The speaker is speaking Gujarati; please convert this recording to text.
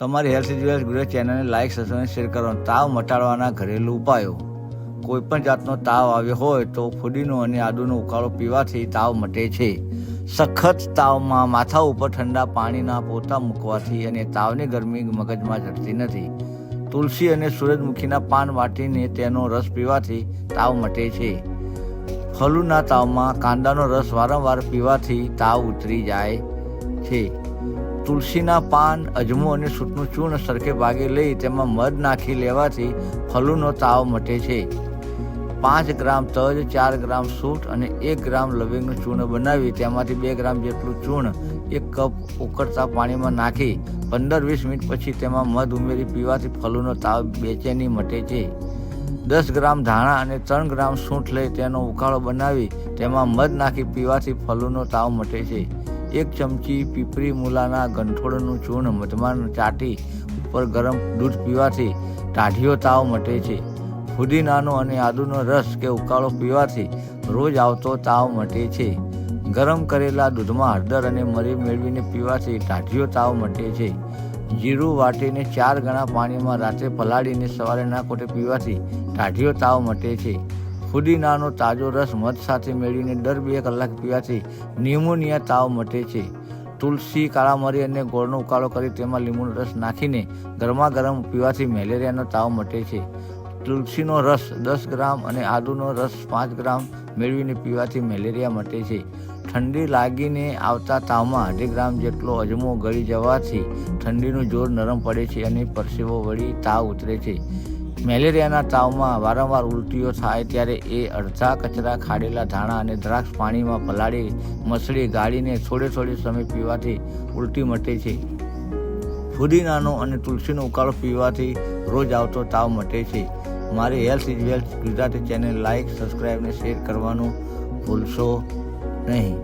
તમારી હેલ્થ ઇઝ વેલ્થ ગુજરાત ચેનલને લાઇક સબસ્ક્રાઇબ શેર કરો. તાવ મટાડવાના ઘરેલું ઉપાયો. કોઈપણ જાતનો તાવ આવ્યો હોય તો ફુદીનો અને આદુનો ઉકાળો પીવાથી તાવ મટે છે. સખત તાવમાં માથા ઉપર ઠંડા પાણીના પોતા મૂકવાથી અને તાવની ગરમી મગજમાં ચડતી નથી. તુલસી અને સૂરજમુખીના પાન વાટીને તેનો રસ પીવાથી તાવ મટે છે. ફલૂના તાવમાં કાંદાનો રસ વારંવાર પીવાથી તાવ ઉતરી જાય છે. તુલસીના પાન, અજમો અને સૂંઠનું ચૂર્ણ સરખે ભાગે લઈ તેમાં મધ નાખી લેવાથી ફલૂનો તાવ મટે છે. 5 ગ્રામ તજ, 4 ગ્રામ સૂંઠ અને 1 ગ્રામ લવિંગનું ચૂર્ણ બનાવી તેમાંથી 2 ગ્રામ જેટલું ચૂર્ણ 1 કપ ઉકળતા પાણીમાં નાખી 15-20 મિનિટ પછી તેમાં મધ ઉમેરી પીવાથી ફલૂનો તાવ બેચેની મટે છે. 10 ગ્રામ ધાણા અને 3 ગ્રામ સૂંઠ લઈ તેનો ઉકાળો બનાવી તેમાં મધ નાખી પીવાથી ફલૂનો તાવ મટે છે. 1 ચમચી પીપરી મૂલાના ગંઠોળનું ચૂર્ણ મધમાં ચાટી ઉપર ગરમ દૂધ પીવાથી ટાઢિયો તાવ મટે છે. ફુદીનાનો અને આદુનો રસ કે ઉકાળો પીવાથી રોજ આવતો તાવ મટે છે. ગરમ કરેલા દૂધમાં હળદર અને મરી મેળવીને પીવાથી ટાઢિયો તાવ મટે છે. જીરું વાટીને 4 ગણા પાણીમાં રાત્રે પલાળીને સવારે નાકોટે પીવાથી ટાઢિયો તાવ મટે છે. ફુદીનાનો તાજો રસ મધ સાથે મેળવીને દર 2 કલાક પીવાથી ન્યુમોનિયા તાવ મટે છે. તુલસી, કાળા મરી અને ગોળનો ઉકાળો કરી તેમાં લીંબુનો રસ નાખીને ગરમા ગરમ પીવાથી મેલેરિયાનો તાવ મટે છે. તુલસીનો રસ 10 ગ્રામ અને આદુનો રસ 5 ગ્રામ મેળવીને પીવાથી મેલેરિયા મટે છે. ઠંડી લાગીને આવતા તાવમાં 2 ગ્રામ જેટલો અજમો ગળી જવાથી ઠંડીનું જોર નરમ પડે છે અને પરસેવો વળી તાવ ઉતરે છે. મેલેરિયાના તાવમાં વારંવાર ઉલટીઓ થાય ત્યારે એ અડધા કચરા ખાડેલા ધાણા અને દ્રાક્ષ પાણીમાં પલાળી મસળી ગાળીને થોડે સમય પીવાથી ઉલટી મટે છે. ફુદીનાનો અને તુલસીનો ઉકાળો પીવાથી રોજ આવતો તાવ મટે છે. મારી health is wealth Gujarati channel like, subscribe અને શેર કરવાનું ભૂલશો નહીં.